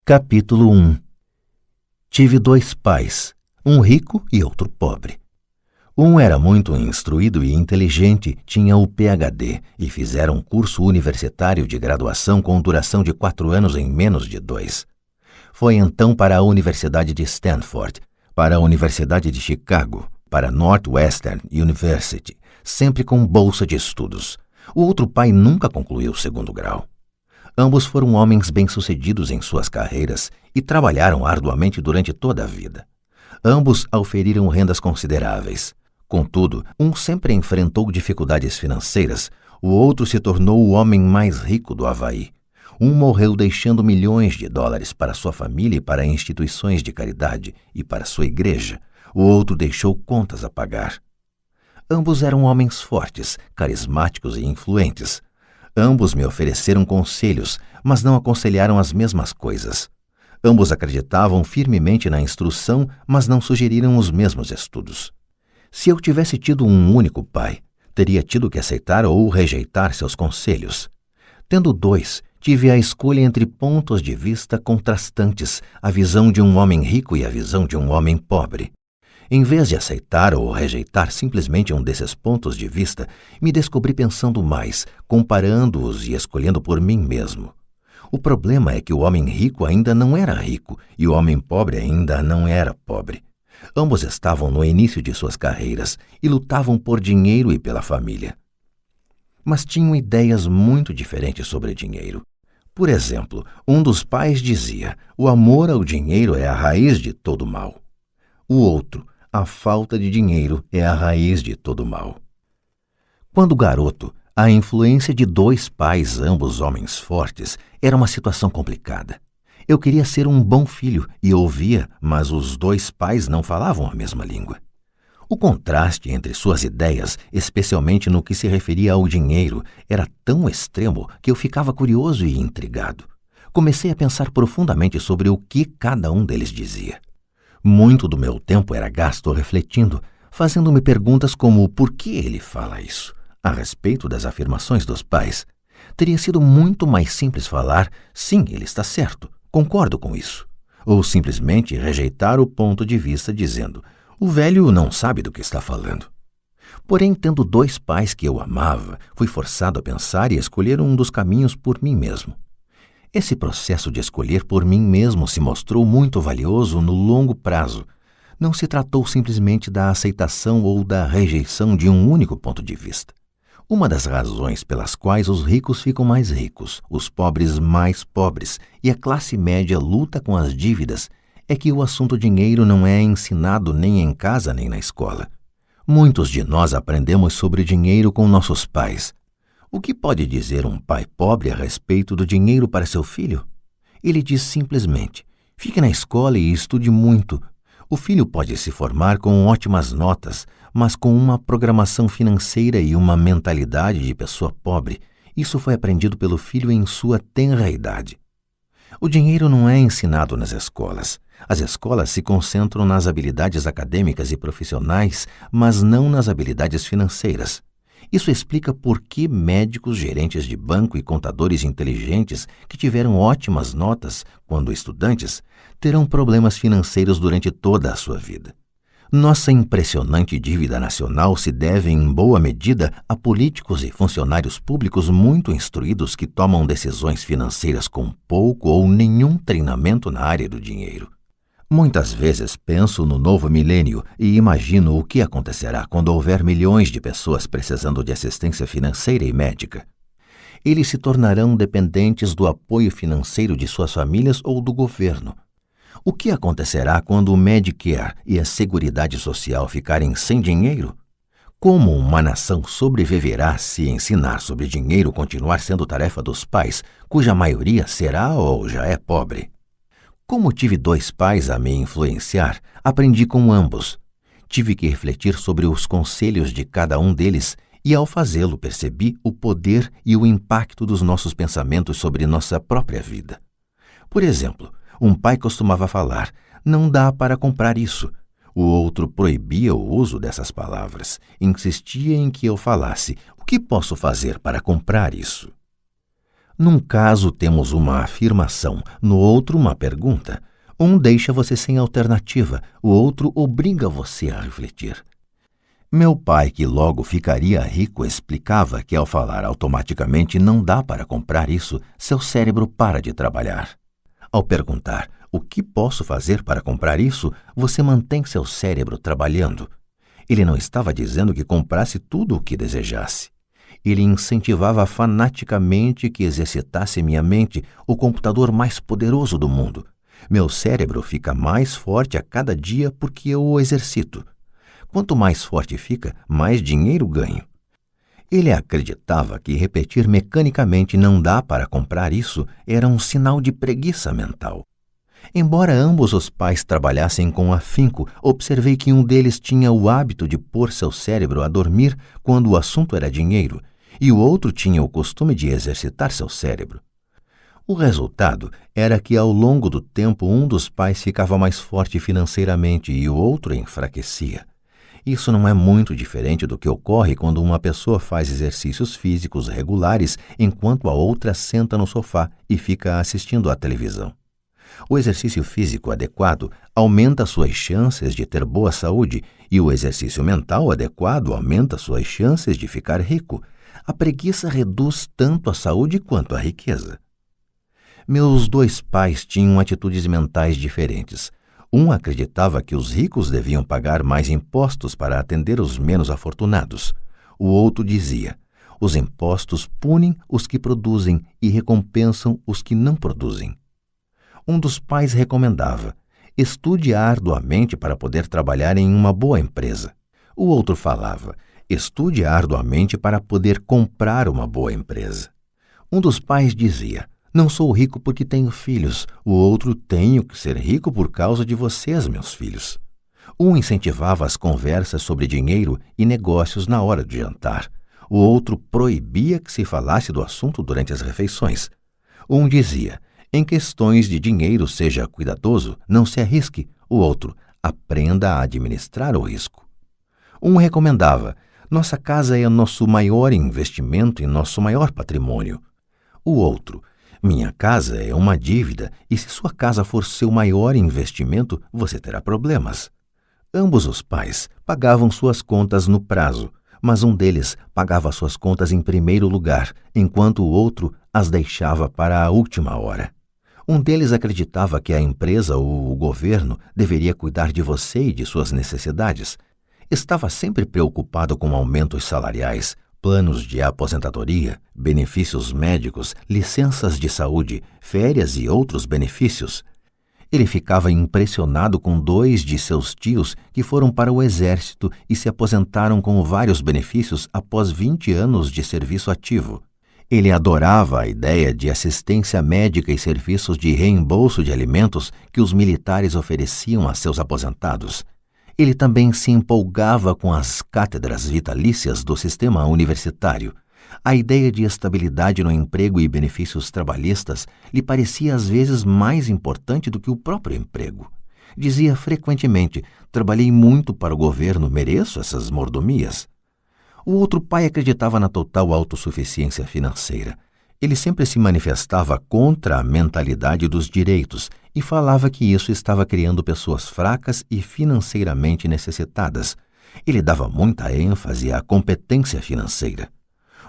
Capítulo 1. Tive 2 pais, um rico e outro pobre. Um era muito instruído e inteligente, tinha o PhD e fizeram um curso universitário de graduação com duração de 4 anos em menos de 2. Foi então para a Universidade de Stanford, para a Universidade de Chicago, para Northwestern University, sempre com bolsa de estudos. O outro pai nunca concluiu o 2º grau. Ambos foram homens bem-sucedidos em suas carreiras e trabalharam arduamente durante toda a vida. Ambos auferiram rendas consideráveis. Contudo, um sempre enfrentou dificuldades financeiras, o outro se tornou o homem mais rico do Havaí. Um morreu deixando milhões de dólares para sua família e para instituições de caridade e para sua igreja. O outro deixou contas a pagar. Ambos eram homens fortes, carismáticos e influentes. Ambos me ofereceram conselhos, mas não aconselharam as mesmas coisas. Ambos acreditavam firmemente na instrução, mas não sugeriram os mesmos estudos. Se eu tivesse tido um único pai, teria tido que aceitar ou rejeitar seus conselhos. Tendo 2, tive a escolha entre pontos de vista contrastantes, a visão de um homem rico e a visão de um homem pobre. Em vez de aceitar ou rejeitar simplesmente um desses pontos de vista, me descobri pensando mais, comparando-os e escolhendo por mim mesmo. O problema é que o homem rico ainda não era rico e o homem pobre ainda não era pobre. Ambos estavam no início de suas carreiras e lutavam por dinheiro e pela família. Mas tinham ideias muito diferentes sobre dinheiro. Por exemplo, um dos pais dizia: o amor ao dinheiro é a raiz de todo mal. O outro: a falta de dinheiro é a raiz de todo mal. Quando garoto, a influência de 2 pais, ambos homens fortes, era uma situação complicada. Eu queria ser um bom filho e ouvia, mas os 2 pais não falavam a mesma língua. O contraste entre suas ideias, especialmente no que se referia ao dinheiro, era tão extremo que eu ficava curioso e intrigado. Comecei a pensar profundamente sobre o que cada um deles dizia. Muito do meu tempo era gasto refletindo, fazendo-me perguntas como por que ele fala isso, a respeito das afirmações dos pais. Teria sido muito mais simples falar, sim, ele está certo, concordo com isso, ou simplesmente rejeitar o ponto de vista dizendo, o velho não sabe do que está falando. Porém, tendo 2 pais que eu amava, fui forçado a pensar e escolher um dos caminhos por mim mesmo. Esse processo de escolher por mim mesmo se mostrou muito valioso no longo prazo. Não se tratou simplesmente da aceitação ou da rejeição de um único ponto de vista. Uma das razões pelas quais os ricos ficam mais ricos, os pobres mais pobres e a classe média luta com as dívidas é que o assunto dinheiro não é ensinado nem em casa nem na escola. Muitos de nós aprendemos sobre dinheiro com nossos pais. O que pode dizer um pai pobre a respeito do dinheiro para seu filho? Ele diz simplesmente, fique na escola e estude muito. O filho pode se formar com ótimas notas, mas com uma programação financeira e uma mentalidade de pessoa pobre. Isso foi aprendido pelo filho em sua tenra idade. O dinheiro não é ensinado nas escolas. As escolas se concentram nas habilidades acadêmicas e profissionais, mas não nas habilidades financeiras. Isso explica por que médicos, gerentes de banco e contadores inteligentes que tiveram ótimas notas quando estudantes terão problemas financeiros durante toda a sua vida. Nossa impressionante dívida nacional se deve, em boa medida, a políticos e funcionários públicos muito instruídos que tomam decisões financeiras com pouco ou nenhum treinamento na área do dinheiro. Muitas vezes penso no novo milênio e imagino o que acontecerá quando houver milhões de pessoas precisando de assistência financeira e médica. Eles se tornarão dependentes do apoio financeiro de suas famílias ou do governo. O que acontecerá quando o Medicare e a Seguridade Social ficarem sem dinheiro? Como uma nação sobreviverá se ensinar sobre dinheiro continuar sendo tarefa dos pais, cuja maioria será ou já é pobre? Como tive 2 pais a me influenciar, aprendi com ambos. Tive que refletir sobre os conselhos de cada um deles e, ao fazê-lo, percebi o poder e o impacto dos nossos pensamentos sobre nossa própria vida. Por exemplo, um pai costumava falar, não dá para comprar isso. O outro proibia o uso dessas palavras, insistia em que eu falasse, o que posso fazer para comprar isso? Num caso, temos uma afirmação, no outro, uma pergunta. Um deixa você sem alternativa, o outro obriga você a refletir. Meu pai, que logo ficaria rico, explicava que ao falar automaticamente não dá para comprar isso, seu cérebro para de trabalhar. Ao perguntar o que posso fazer para comprar isso, você mantém seu cérebro trabalhando. Ele não estava dizendo que comprasse tudo o que desejasse. Ele incentivava fanaticamente que exercitasse minha mente, o computador mais poderoso do mundo. Meu cérebro fica mais forte a cada dia porque eu o exercito. Quanto mais forte fica, mais dinheiro ganho. Ele acreditava que repetir mecanicamente não dá para comprar isso era um sinal de preguiça mental. Embora ambos os pais trabalhassem com afinco, observei que um deles tinha o hábito de pôr seu cérebro a dormir quando o assunto era dinheiro, e o outro tinha o costume de exercitar seu cérebro. O resultado era que, ao longo do tempo, um dos pais ficava mais forte financeiramente e o outro enfraquecia. Isso não é muito diferente do que ocorre quando uma pessoa faz exercícios físicos regulares enquanto a outra senta no sofá e fica assistindo à televisão. O exercício físico adequado aumenta suas chances de ter boa saúde e o exercício mental adequado aumenta suas chances de ficar rico. A preguiça reduz tanto a saúde quanto a riqueza. Meus dois pais tinham atitudes mentais diferentes. Um acreditava que os ricos deviam pagar mais impostos para atender os menos afortunados. O outro dizia: os impostos punem os que produzem e recompensam os que não produzem. Um dos pais recomendava: estude arduamente para poder trabalhar em uma boa empresa. O outro falava: estude arduamente para poder comprar uma boa empresa. Um dos pais dizia: não sou rico porque tenho filhos. O outro: tenho que ser rico por causa de vocês, meus filhos. Um incentivava as conversas sobre dinheiro e negócios na hora de jantar. O outro proibia que se falasse do assunto durante as refeições. Um dizia: em questões de dinheiro, seja cuidadoso, não se arrisque. O outro: aprenda a administrar o risco. Um recomendava: nossa casa é nosso maior investimento e nosso maior patrimônio. O outro: minha casa é uma dívida e se sua casa for seu maior investimento, você terá problemas. Ambos os pais pagavam suas contas no prazo, mas um deles pagava suas contas em primeiro lugar, enquanto o outro as deixava para a última hora. Um deles acreditava que a empresa ou o governo deveria cuidar de você e de suas necessidades. Estava sempre preocupado com aumentos salariais, planos de aposentadoria, benefícios médicos, licenças de saúde, férias e outros benefícios. Ele ficava impressionado com 2 de seus tios que foram para o exército e se aposentaram com vários benefícios após 20 anos de serviço ativo. Ele adorava a ideia de assistência médica e serviços de reembolso de alimentos que os militares ofereciam a seus aposentados. Ele também se empolgava com as cátedras vitalícias do sistema universitário. A ideia de estabilidade no emprego e benefícios trabalhistas lhe parecia às vezes mais importante do que o próprio emprego. Dizia frequentemente: trabalhei muito para o governo, mereço essas mordomias. O outro pai acreditava na total autossuficiência financeira. Ele sempre se manifestava contra a mentalidade dos direitos e falava que isso estava criando pessoas fracas e financeiramente necessitadas. Ele dava muita ênfase à competência financeira.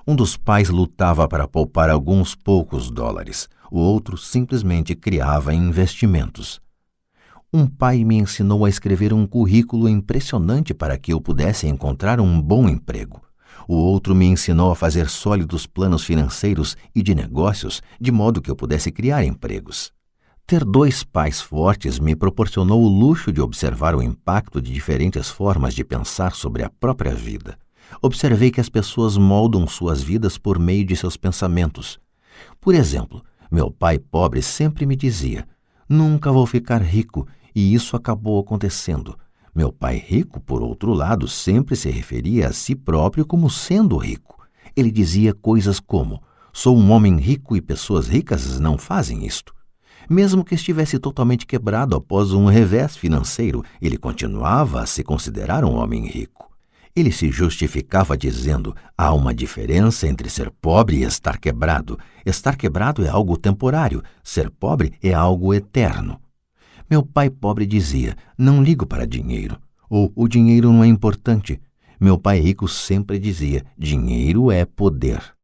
Um dos pais lutava para poupar alguns poucos dólares. O outro simplesmente criava investimentos. Um pai me ensinou a escrever um currículo impressionante para que eu pudesse encontrar um bom emprego. O outro me ensinou a fazer sólidos planos financeiros e de negócios, de modo que eu pudesse criar empregos. Ter 2 pais fortes me proporcionou o luxo de observar o impacto de diferentes formas de pensar sobre a própria vida. Observei que as pessoas moldam suas vidas por meio de seus pensamentos. Por exemplo, meu pai pobre sempre me dizia: nunca vou ficar rico, e isso acabou acontecendo. Meu pai rico, por outro lado, sempre se referia a si próprio como sendo rico. Ele dizia coisas como: sou um homem rico e pessoas ricas não fazem isto. Mesmo que estivesse totalmente quebrado após um revés financeiro, ele continuava a se considerar um homem rico. Ele se justificava dizendo: há uma diferença entre ser pobre e estar quebrado. Estar quebrado é algo temporário, ser pobre é algo eterno. Meu pai pobre dizia: não ligo para dinheiro, ou o dinheiro não é importante. Meu pai rico sempre dizia: dinheiro é poder.